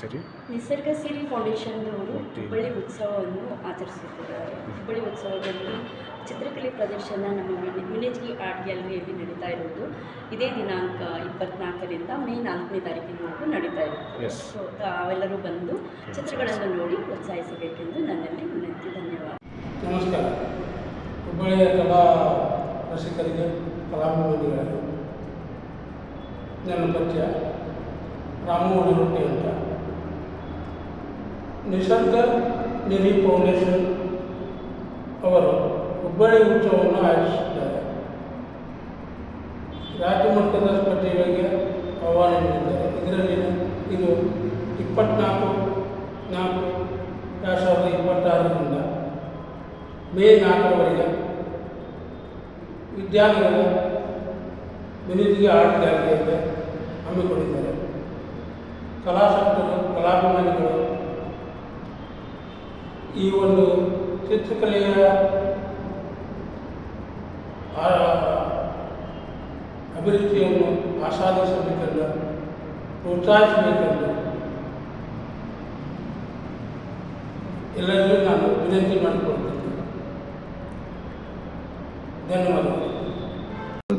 ಸರಿ. ನಿಸರ್ಗ ಸಿರಿ ಫೌಂಡೇಶನ್ದವರು ಹುಬ್ಬಳ್ಳಿ ಉತ್ಸವವನ್ನು ಆಚರಿಸುತ್ತಿದ್ದಾರೆ. ಹುಬ್ಬಳ್ಳಿ ಉತ್ಸವದಲ್ಲಿ ಚಿತ್ರಕಲೆ ಪ್ರದರ್ಶನ ನಮ್ಮ ಮಿಣಜ್ಗಿ ಆರ್ಟ್ ಗ್ಯಾಲರಿಯಲ್ಲಿ ನಡೀತಾ ಇರೋದು. ಇದೇ ದಿನಾಂಕ 24ರಿಂದ ಮೇ 4ನೇ ತಾರೀಕಿನವರೆಗೂ ನಡೀತಾ ಇರುತ್ತೆ. ಸೊ ಅವೆಲ್ಲರೂ ಬಂದು ಚಿತ್ರಗಳನ್ನು ನೋಡಿ ಪ್ರೋತ್ಸಾಹಿಸಬೇಕೆಂದು ನನ್ನಲ್ಲಿ ವಿನಂತಿ. ಧನ್ಯವಾದ. ನಮಸ್ಕಾರ. ಹುಬ್ಬಳ್ಳಿಯ ಕಲಾ ರಸಿಕರಿಗೆ, ಕಲಾಭಿಮಾನಿಗಳಿಗೆ ನನ್ನ ಪರಿಚಯ ರಾಮು ಒಣರೊಟ್ಟಿ ಅಂತ. ನಿಸರ್ಗ ನಿಧಿ ಫೌಂಡೇಶನ್ ಅವರು ಹುಬ್ಬಳ್ಳಿ ಉತ್ಸವವನ್ನು ಆಯೋಜಿಸಿದ್ದಾರೆ. ರಾಜ್ಯ ಮಟ್ಟದ ಸ್ಪರ್ಧೆಗಳಿಗೆ ಆಹ್ವಾನ ನೀಡಿದ್ದಾರೆ. ಇದರಲ್ಲಿ ಇದು 24/4/2026ರಿಂದ ಮೇ 4ರವರೆಗೆ ವಿದ್ಯಾನಗರದ ಮಿಣಜ್ಗಿ ಆರ್ಟ್ ಗ್ಯಾಲರಿಯಲ್ಲಿ ಹಮ್ಮಿಕೊಂಡಿದ್ದಾರೆ. ಕಲಾಸಕ್ತರು, ಕಲಾಭಿಮಾನಿಗಳು ಈ ಒಂದು ಚಿತ್ರಕಲೆಯ ಅಭಿರುಚಿಯನ್ನು ಆಸ್ವಾದಿಸಬೇಕೆಂದು, ಪ್ರೋತ್ಸಾಹಿಸಬೇಕೆಂದು ಎಲ್ಲರಿಗೂ ನಾನು ವಿನಂತಿ ಮಾಡಿಕೊಳ್ತೇನೆ. ಧನ್ಯವಾದಗಳು.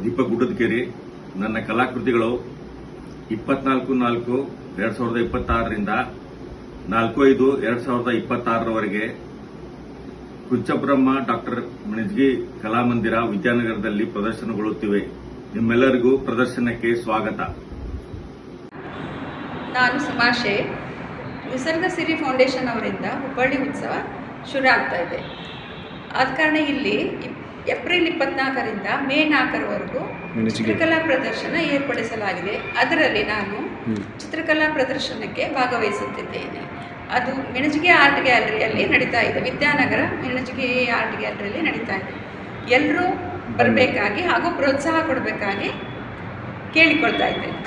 ದೀಪಕ್ ಗುಡ್ಡದಕೇರಿ. ನನ್ನ ಕಲಾಕೃತಿಗಳು 24/4/2026ರಿಂದ 4/5/2026ರವರೆಗೆ ಕುಚ್ಚಬ್ರಹ್ಮ ಡಾಕ್ಟರ್ ಮಿಣಜ್ಗಿ ಕಲಾಮಂದಿರ ವಿದ್ಯಾನಗರದಲ್ಲಿ ಪ್ರದರ್ಶನಗೊಳ್ಳುತ್ತಿವೆ. ನಿಮ್ಮೆಲ್ಲರಿಗೂ ಪ್ರದರ್ಶನಕ್ಕೆ ಸ್ವಾಗತ. ನಾನು ಸುಮಾಶೆ. ನಿಸರ್ಗ ಸಿರಿ ಫೌಂಡೇಶನ್ ಅವರಿಂದ ಹುಬ್ಬಳ್ಳಿ ಉತ್ಸವ ಶುರು ಆಗ್ತಾ ಇದೆ. ಆದ ಕಾರಣ ಇಲ್ಲಿ ಏಪ್ರಿಲ್ 24ರಿಂದ ಮೇ 4ರವರೆಗೂ ಚಿತ್ರಕಲಾ ಪ್ರದರ್ಶನ ಏರ್ಪಡಿಸಲಾಗಿದೆ. ಅದರಲ್ಲಿ ನಾನು ಚಿತ್ರಕಲಾ ಪ್ರದರ್ಶನಕ್ಕೆ ಭಾಗವಹಿಸುತ್ತಿದ್ದೇನೆ. ಅದು ಮಿಣಜ್ಗಿ ಆರ್ಟ್ ಗ್ಯಾಲರಿಯಲ್ಲಿ ನಡೀತಾ ಇದೆ. ವಿದ್ಯಾನಗರ ಮಿಣಜ್ಗಿ ಆರ್ಟ್ ಗ್ಯಾಲರಿಯಲ್ಲಿ ನಡೀತಾ ಇದೆ. ಎಲ್ಲರೂ ಬರಬೇಕಾಗಿ ಹಾಗೂ ಪ್ರೋತ್ಸಾಹ ಕೊಡಬೇಕಾಗಿ ಕೇಳಿಕೊಳ್ತಾ ಇದ್ದೇನೆ.